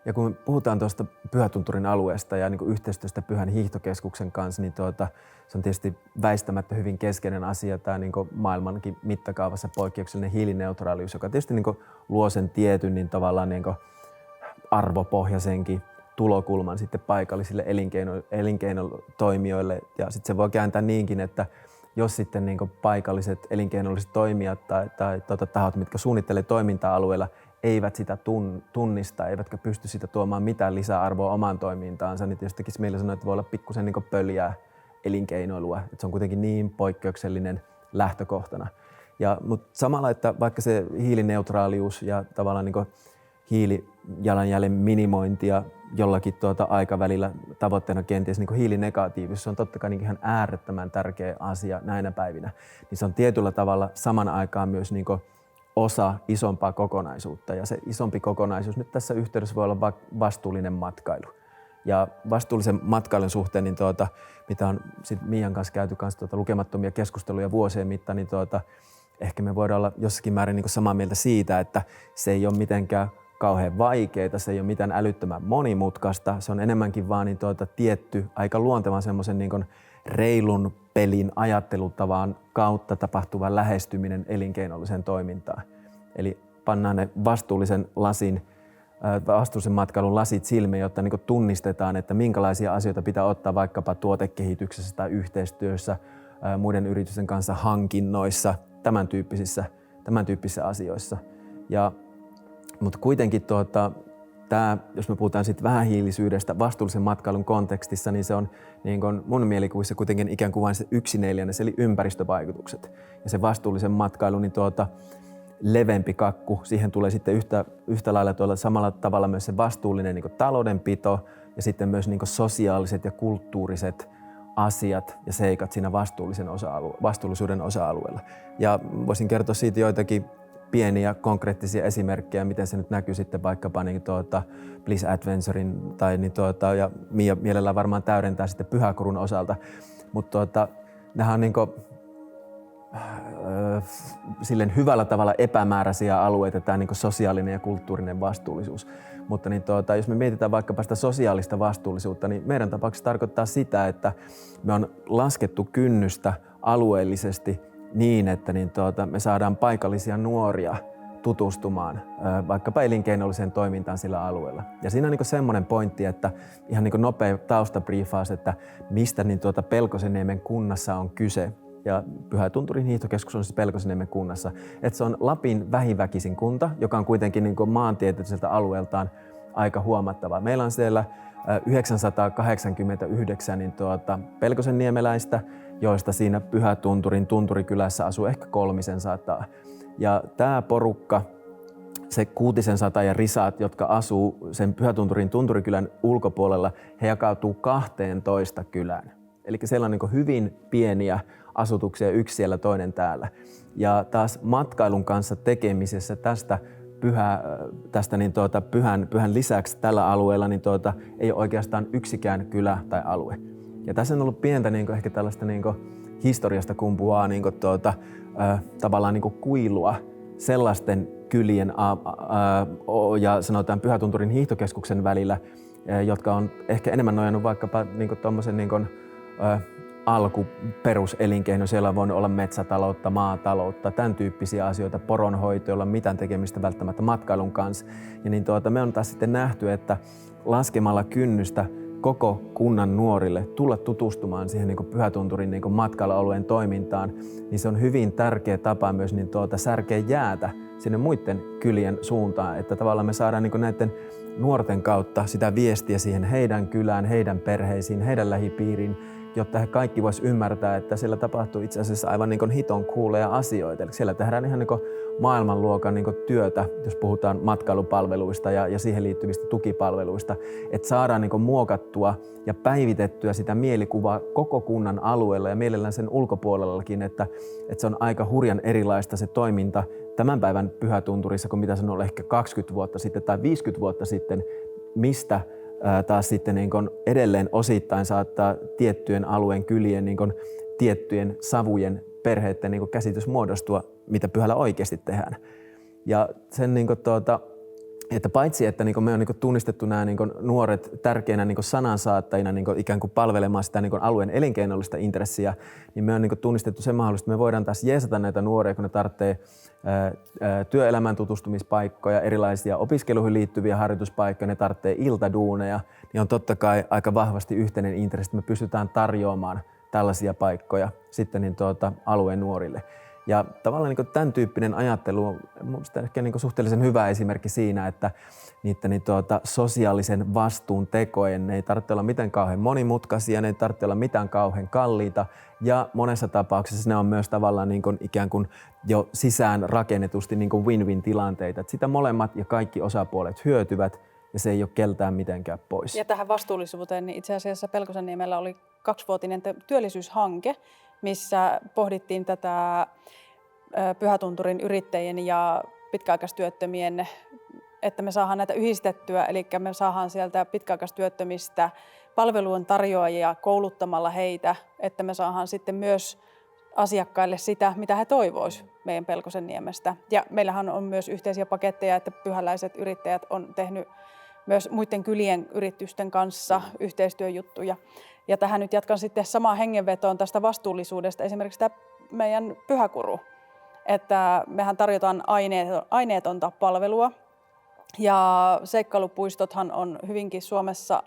Ja kun puhutaan tuosta Pyhätunturin alueesta ja niin yhteistyöstä Pyhän hiihtokeskuksen kanssa, niin se on tietysti väistämättä hyvin keskeinen asia, tämä niin maailmankin mittakaavassa poikkeuksellinen hiilineutraalius, joka tietysti niin luo sen tietyn niin tavallaan niin arvopohjaisenkin tulokulman sitten paikallisille elinkeinotoimijoille. Ja sitten se voi kääntää niinkin, että jos sitten niin paikalliset elinkeinolliset toimijat tai tahot, mitkä suunnittelee toimintaa alueella, eivät sitä tunnista, eivätkä pysty sitä tuomaan mitään lisäarvoa omaan toimintaansa, niin tietysti meillä sanoo, että voi olla pikkusen niin pöljää elinkeinoilua. Että se on kuitenkin niin poikkeuksellinen lähtökohtana. Mutta samalla, että vaikka se hiilineutraalius ja tavallaan niin hiilijalanjäljen minimointia jollakin aikavälillä tavoitteena kenties niin hiilinegatiivisuus, se on totta kai niin ihan äärettömän tärkeä asia näinä päivinä. Niin se on tietyllä tavalla saman aikaan myös niin osa isompaa kokonaisuutta. Ja se isompi kokonaisuus nyt tässä yhteydessä voi olla vastuullinen matkailu. Ja vastuullisen matkailun suhteen, niin mitä on sit Miian kanssa käyty lukemattomia keskusteluja vuosien mittaan, niin ehkä me voidaan olla jossakin määrin niin samaa mieltä siitä, että se ei ole mitenkään kauhean vaikeaa, se ei ole mitään älyttömän monimutkaista, se on enemmänkin vaan niin tietty aika luontevan semmoisen niin reilun pelin ajattelutavan kautta tapahtuva lähestyminen elinkeinolliseen toimintaan. Eli pannaan ne vastuullisen matkailun lasit silmiin, jotta niin tunnistetaan, että minkälaisia asioita pitää ottaa vaikkapa tuotekehityksessä tai yhteistyössä muiden yritysten kanssa hankinnoissa, tämän tyyppisissä asioissa. Mutta kuitenkin jos me puhutaan sit vähähiilisyydestä vastuullisen matkailun kontekstissa, niin se on niin kun mun mielikuvissa kuitenkin ikään kuin vain se yksi neljännes, eli ympäristövaikutukset. Ja se vastuullisen matkailun niin leveämpi kakku, siihen tulee sitten yhtä lailla samalla tavalla myös se vastuullinen niin taloudenpito ja sitten myös niin sosiaaliset ja kulttuuriset asiat ja seikat siinä vastuullisuuden osa-alueella. Ja voisin kertoa siitä joitakin pieniä konkreettisia esimerkkejä, miten se nyt näkyy sitten vaikkapa niin Bliss Adventurein tai ja Miia mielellään varmaan täydentää sitten Pyhäkurun osalta. Mutta nämä on silleen hyvällä tavalla epämääräisiä alueita, tämä sosiaalinen ja kulttuurinen vastuullisuus. Mutta jos me mietitään vaikkapa sitä sosiaalista vastuullisuutta, niin meidän tapauksessa tarkoittaa sitä, että me on laskettu kynnystä alueellisesti niin, että me saadaan paikallisia nuoria tutustumaan vaikkapa elinkeinolliseen toimintaan sillä alueella. Ja siinä on semmoinen pointti, että ihan nopea taustabriefaus, että mistä Pelkosenniemen kunnassa on kyse. Ja Pyhätunturin hiihtokeskus on siis Pelkosenniemen kunnassa. Että se on Lapin vähiväkisin kunta, joka on kuitenkin maantieteelliseltä alueeltaan aika huomattava. Meillä on siellä 989 pelkosenniemeläistä, joista siinä Pyhätunturin Tunturikylässä asuu ehkä 300. Ja tämä porukka, se 600 ja risaat, jotka asuu sen Pyhätunturin Tunturikylän ulkopuolella, he jakautuu 12 kylään. Eli siellä on hyvin pieniä asutuksia, yksi siellä, toinen täällä. Ja taas matkailun kanssa tekemisessä tästä pyhän lisäksi tällä alueella ei ole oikeastaan yksikään kylä tai alue. Ja tässä on ollut pientä ehkä tällaista historiasta kumpuaa tavallaan kuilua sellaisten kylien ja sanotaan Pyhätunturin hiihtokeskuksen välillä, jotka on ehkä enemmän nojannut vaikkapa tuommoisen alkuperuselinkeino. Siellä on voinut olla metsätaloutta, maataloutta, tämän tyyppisiä asioita, poronhoito, jolla on mitään tekemistä välttämättä matkailun kanssa. Ja me on taas sitten nähty, että laskemalla kynnystä koko kunnan nuorille tulla tutustumaan siihen Pyhätunturin matkailualueen toimintaan, niin se on hyvin tärkeä tapa myös särkeä jäätä sinne muiden kylien suuntaan, että tavallaan me saadaan näiden nuorten kautta sitä viestiä siihen heidän kylään, heidän perheisiin, heidän lähipiiriin, jotta he kaikki vois ymmärtää, että siellä tapahtuu itse asiassa aivan hiton cooleja asioita. Eli siellä tehdään ihan maailmanluokan työtä, jos puhutaan matkailupalveluista ja siihen liittyvistä tukipalveluista, että saadaan muokattua ja päivitettyä sitä mielikuvaa koko kunnan alueella ja mielellään sen ulkopuolellakin, että se on aika hurjan erilaista se toiminta tämän päivän Pyhätunturissa kuin mitä se on ollut ehkä 20 vuotta sitten tai 50 vuotta sitten, mistä taas sitten edelleen osittain saattaa tiettyjen alueen kylien tiettyjen savujen perheiden käsitys muodostua, mitä pyhällä oikeasti tehdään. Ja sen että paitsi, että niin me on niin tunnistettu nämä niin nuoret tärkeinä niin sanansaattajina niin ikään kuin palvelemaan sitä niin alueen elinkeinollista intressiä, niin me on niin tunnistettu se mahdollisuus, että me voidaan taas jeesata näitä nuoria, kun ne tarvitsee työelämän tutustumispaikkoja, erilaisia opiskeluihin liittyviä harjoituspaikkoja, ne tarvitsee iltaduuneja, niin on totta kai aika vahvasti yhteinen intressi, että me pystytään tarjoamaan tällaisia paikkoja sitten niin alueen nuorille. Ja tavallaan niin tämän tyyppinen ajattelu on mielestäni ehkä niin suhteellisen hyvä esimerkki siinä, että niiden sosiaalisen vastuun tekojen ne ei tarvitse olla mitään kauhean monimutkaisia, ne ei tarvitse olla mitään kauhean kalliita ja monessa tapauksessa ne on myös tavallaan niin kuin ikään kuin jo sisään rakennetusti niin kuin win-win tilanteita, että sitä molemmat ja kaikki osapuolet hyötyvät ja se ei ole keltään mitenkään pois. Ja tähän vastuullisuuteen niin itse asiassa Pelkosenniemellä oli 2-vuotinen työllisyyshanke, missä pohdittiin tätä Pyhätunturin yrittäjien ja pitkäaikaistyöttömien, että me saadaan näitä yhdistettyä, eli me saadaan sieltä pitkäaikaistyöttömistä palvelun tarjoajia kouluttamalla heitä, että me saadaan sitten myös asiakkaille sitä, mitä he toivoisivat meidän Pelkosenniemestä. Ja meillähän on myös yhteisiä paketteja, että pyhäläiset yrittäjät on tehnyt myös muiden kylien yritysten kanssa yhteistyöjuttuja. Ja tähän nyt jatkan sitten samaan hengenvetoon tästä vastuullisuudesta, esimerkiksi tämä meidän pyhäkuru, että mehän tarjotaan aineetonta palvelua ja seikkailupuistothan on hyvinkin Suomessa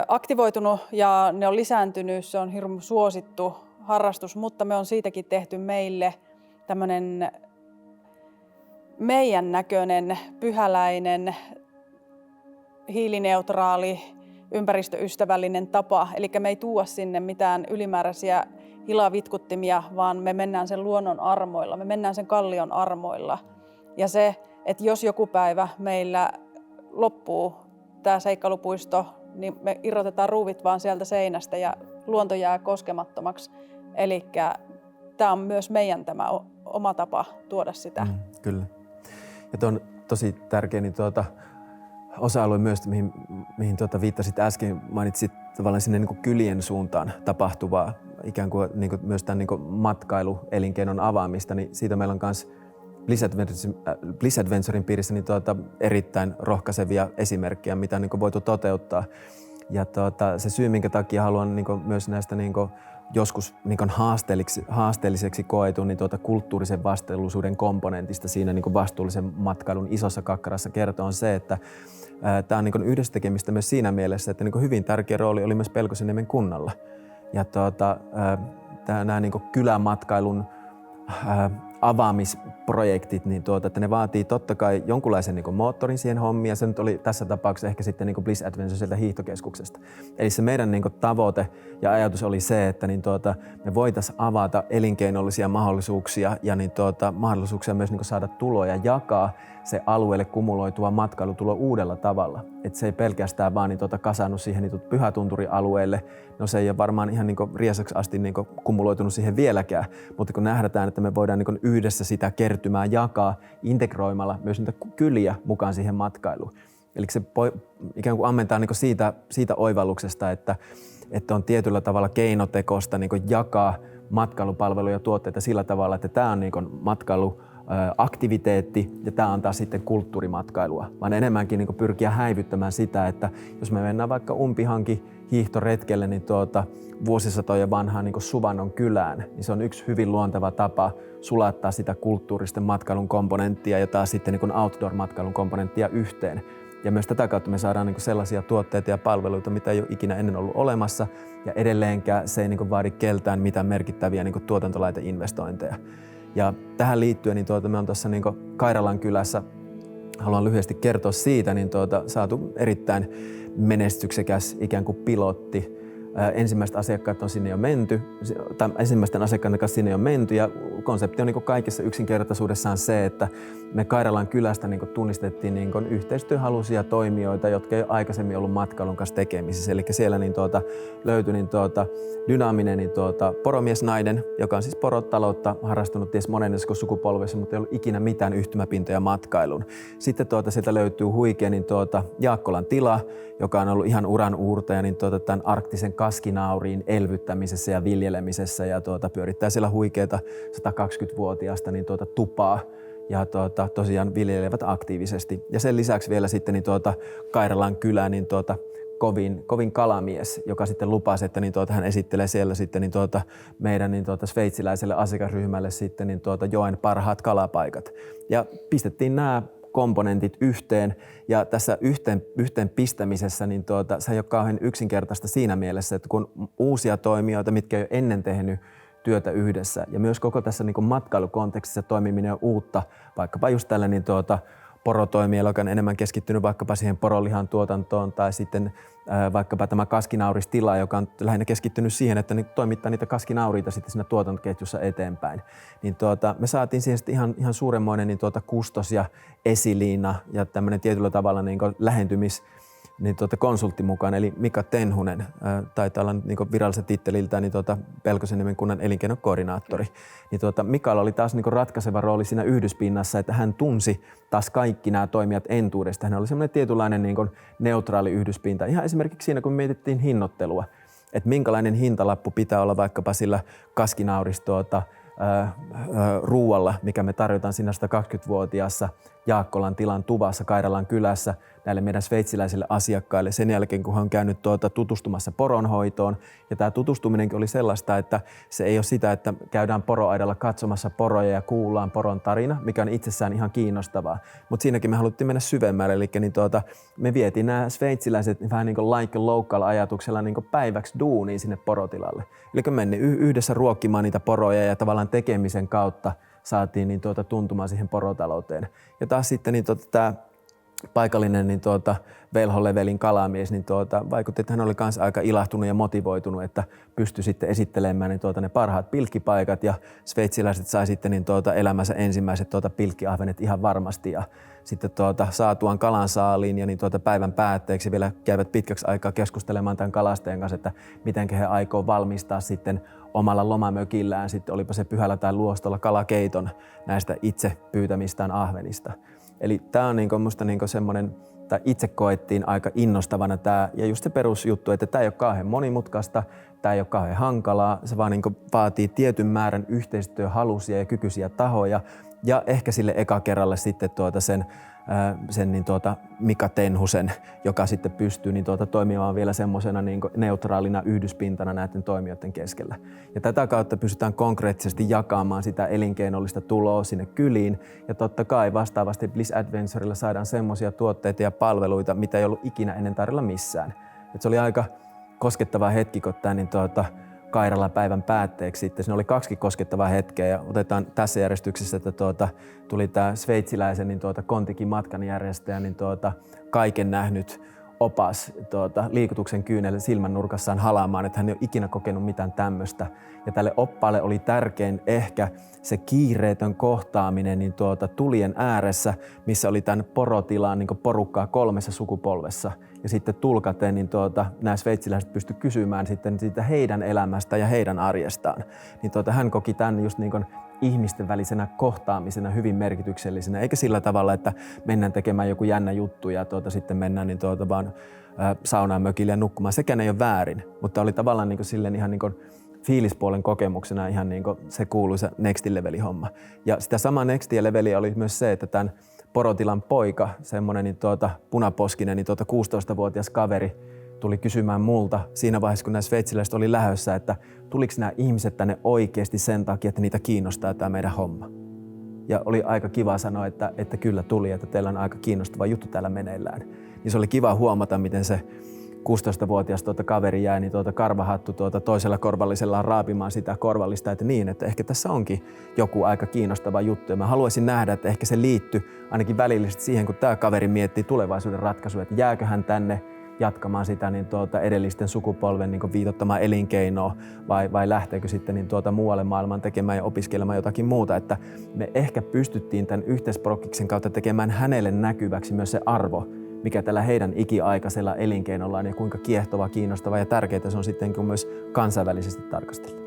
aktivoitunut ja ne on lisääntynyt, se on hirveän suosittu harrastus, mutta me on siitäkin tehty meille tämmöinen meidän näköinen, pyhäläinen, hiilineutraali, ympäristöystävällinen tapa. Eli me ei tuoda sinne mitään ylimääräisiä hilavitkuttimia, vaan me mennään sen luonnon armoilla, me mennään sen kallion armoilla. Ja se, että jos joku päivä meillä loppuu tämä seikkailupuisto, niin me irrotetaan ruuvit vaan sieltä seinästä ja luonto jää koskemattomaksi. Eli tämä on myös meidän tämä oma tapa tuoda sitä. Kyllä. Ja tuo on tosi tärkeä niin osa-alue myös, mihin viittasit äsken, mainitsit tavallaan sinne niin kuin kylien suuntaan tapahtuvaa ikään kuin myös tämän niin matkailuelinkeinon avaamista, niin siitä meillä on myös Bliss Adventuren piirissä niin erittäin rohkaisevia esimerkkejä, mitä on niin voitu toteuttaa. Ja se syy, minkä takia haluan niin myös näistä niin joskus niin haasteelliseksi koetun niin kulttuurisen vastuullisuuden komponentista siinä niin vastuullisen matkailun isossa kakkarassa kertoo on se, että tämä on niin yhdessä tekemistä myös siinä mielessä, että niin hyvin tärkeä rooli oli myös Pelkosenniemen kunnalla. Ja nämä niin kylämatkailun avaamisprojektit, niin että ne vaatii totta kai jonkunlaisen niin moottorin siihen hommiin, ja se nyt oli tässä tapauksessa ehkä sitten niin Bliss Adventure sieltä hiihtokeskuksesta. Eli se meidän niin tavoite ja ajatus oli se, että niin me voitaisiin avata elinkeinollisia mahdollisuuksia ja niin mahdollisuuksia myös niin saada tuloja, jakaa se alueelle kumuloituva matkailutulo uudella tavalla. Että se ei pelkästään vaan niin kasannut siihen niin Pyhätunturi-alueelle. No se ei ole varmaan ihan niin riesaksi asti niin kumuloitunut siihen vieläkään, mutta kun nähdään, että me voidaan niin yhdessä sitä kertymää jakaa integroimalla myös niitä kyliä mukaan siihen matkailuun. Eli se ikään kuin ammentaa niin siitä oivalluksesta, että on tietyllä tavalla keinotekoista niin jakaa matkailupalveluja ja tuotteita sillä tavalla, että tämä on niin matkailuaktiviteetti ja tämä on taas sitten kulttuurimatkailua, vaan enemmänkin niin pyrkiä häivyttämään sitä, että jos me mennään vaikka umpihanki hiihtoretkelle niin vuosisatoja vanhaan niin Suvannon kylään, niin se on yksi hyvin luonteva tapa sulattaa sitä kulttuuristen matkailun komponenttia ja taas sitten niin outdoor-matkailun komponenttia yhteen. Ja myös tätä kautta me saadaan niin sellaisia tuotteita ja palveluita, mitä ei ole ikinä ennen ollut olemassa ja edelleenkään se ei niin vaadi keltään mitään merkittäviä niin tuotantolaiteinvestointeja. Ja tähän liittyen niin me on tuossa niin Kairalan kylässä, haluan lyhyesti kertoa siitä, niin saatu erittäin menestyksekäs ikään kuin pilotti. Ensimmäisten asiakkaiden kanssa sinne on menty ja konsepti on niin kaikessa yksinkertaisuudessaan se, että me Kairalan kylästä niin tunnistettiin niin yhteistyöhaluisia toimijoita, jotka ei ole aikaisemmin ollut matkailun kanssa tekemisissä. Eli siellä niin löytyi niin dynaaminen niin poromiesnainen, joka on siis porotaloutta harrastunut ties monennessa sukupolvessa, mutta ei ollut ikinä mitään yhtymäpintoja matkailuun. Sitten sieltä löytyy huikea niin Jaakkolan tila, joka on ollut ihan uran uurtaja niin tämän arktisen kaskinauriin elvyttämisessä ja viljelemisessä ja pyörittää siellä huikeata 120-vuotiaasta niin tupaa, tosiaan viljelevät aktiivisesti. Ja sen lisäksi vielä sitten niin Kairalan kylä, niin kovin kalamies, joka sitten lupasi, että niin hän esittelee siellä sitten niin meidän niin sveitsiläiselle asiakasryhmälle sitten niin joen parhaat kalapaikat. Ja pistettiin nämä komponentit yhteen, ja tässä yhteen pistämisessä niin se ei ole kauhean yksinkertaista siinä mielessä, että kun uusia toimijoita, mitkä ei ole ennen tehnyt työtä yhdessä, ja myös koko tässä niin matkailukontekstissa toimiminen on uutta, vaikkapa just tällä niin porotoimijalla, joka on enemmän keskittynyt vaikkapa siihen porolihan tuotantoon, tai sitten vaikkapa tämä kaskinauristila, joka on lähinnä keskittynyt siihen, että ne toimittaa niitä kaskinauriita sitten siinä tuotantoketjussa eteenpäin. Niin me saatiin siihen sitten ihan suuremmoinen niin kustos ja esiliina ja tämmöinen tietyllä tavalla niin konsultti mukaan, eli Mika Tenhunen, taitaa olla niin virallisen titteliltään niin Pelkosenniemen kunnan elinkeinokoordinaattori. Niin Mikalla oli taas niin ratkaiseva rooli siinä yhdyspinnassa, että hän tunsi taas kaikki nämä toimijat entuudesta. Hän oli semmoinen tietynlainen niin neutraali yhdyspinta. Ihan esimerkiksi siinä, kun mietittiin hinnoittelua, että minkälainen hintalappu pitää olla vaikkapa sillä kaskinauris ruualla, mikä me tarjotaan siinä 120-vuotiaassa Jaakkolan tilan tuvassa Kairalan kylässä näille meidän sveitsiläisille asiakkaille sen jälkeen, kun hän on käynyt tutustumassa poronhoitoon. Ja tämä tutustuminenkin oli sellaista, että se ei ole sitä, että käydään poroaidalla katsomassa poroja ja kuullaan poron tarina, mikä on itsessään ihan kiinnostavaa. Mutta siinäkin me haluttiin mennä syvemmälle, eli niin me vietiin nämä sveitsiläiset vähän niin kuin like a local ajatuksella niin kuin päiväksi duuniin sinne porotilalle. Eli me meni yhdessä ruokkimaan niitä poroja ja tavallaan tekemisen kautta saatiin niin tuntumaan siihen porotalouteen. Ja taas sitten niin tämä paikallinen niin velholevelin kalamies, niin vaikutti, että hän oli myös aika ilahtunut ja motivoitunut, että pystyi sitten esittelemään niin ne parhaat pilkkipaikat, ja sveitsiläiset sai sitten niin elämänsä ensimmäiset pilkkiahvenet ihan varmasti, ja sitten saatuaan kalan saaliin ja niin päivän päätteeksi vielä käyvät pitkäksi aikaa keskustelemaan tämän kalastajan kanssa, että miten he aikoo valmistaa sitten omalla lomamökillään, sitten olipa se Pyhällä tai Luostolla, kalakeiton näistä itse pyytämistään ahvenista. Eli tämä on musta semmoinen, tai itse koettiin aika innostavana tämä, ja just se perusjuttu, että tämä ei ole kauhean monimutkaista, tämä ei ole kauhean hankalaa, se vaan vaatii tietyn määrän yhteistyöhaluisia ja kykyisiä tahoja, ja ehkä sille eka kerralle sitten sen Mika Tenhusen, joka sitten pystyy toimimaan vielä semmoisena neutraalina yhdyspintana näiden toimijoiden keskellä. Ja tätä kautta pystytään konkreettisesti jakamaan sitä elinkeinollista tuloa sinne kyliin, ja totta kai vastaavasti Bliss Adventurella saadaan semmoisia tuotteita ja palveluita, mitä ei ollut ikinä ennen tarjolla missään. Et se oli aika koskettava hetki, kun tämä Kairala päivän päätteeksi sitten. Siinä oli 2 koskettavaa hetkeä, ja otetaan tässä järjestyksessä, että tuli tämä sveitsiläisen Kontikin matkanjärjestäjä, kaiken nähnyt opas liikutuksen kyynel silmän nurkassaan halaamaan, että hän ei ole ikinä kokenut mitään tämmöistä. Ja tälle oppaalle oli tärkein ehkä se kiireetön kohtaaminen tulien ääressä, missä oli tämän porotilaan porukkaa 3 sukupolvessa. Ja sitten tulkaten nämä sveitsiläiset pystyivät kysymään sitten siitä heidän elämästä ja heidän arjestaan. Hän koki tämän just ihmisten välisenä kohtaamisena hyvin merkityksellisenä, eikä sillä tavalla, että mennään tekemään joku jännä juttu ja sitten mennään vaan saunaan mökille ja nukkumaan. Sekään ei ole väärin, mutta oli tavallaan silleen ihan fiilispuolen kokemuksena ihan se kuuluisa next levelin homma. Ja sitä samaa next leveliä oli myös se, että tämän porotilan poika, semmoinen punaposkinen 16-vuotias kaveri, tuli kysymään multa siinä vaiheessa, kun nämä sveitsiläiset oli lähdössä, että tuliko nämä ihmiset tänne oikeasti sen takia, että niitä kiinnostaa tämä meidän homma. Ja oli aika kiva sanoa, että kyllä tuli, että teillä on aika kiinnostava juttu täällä meneillään. Niin se oli kiva huomata, miten se 16-vuotias kaveri jäi karvahattu toisella korvallisellaan raapimaan sitä korvallista, että niin, että ehkä tässä onkin joku aika kiinnostava juttu. Ja mä haluaisin nähdä, että ehkä se liittyy ainakin välillisesti siihen, kun tämä kaveri miettii tulevaisuuden ratkaisuja, että jääkö hän tänne jatkamaan sitä edellisten sukupolven viitoittamaa elinkeinoa vai lähteekö sitten muualle maailmaan tekemään ja opiskelemaan jotakin muuta. Että me ehkä pystyttiin tämän yhteisprokkiksen kautta tekemään hänelle näkyväksi myös se arvo, mikä tällä heidän ikiaikaisella elinkeinollaan ja kuinka kiehtova, kiinnostava ja tärkeää se on sitten myös kansainvälisesti tarkastella.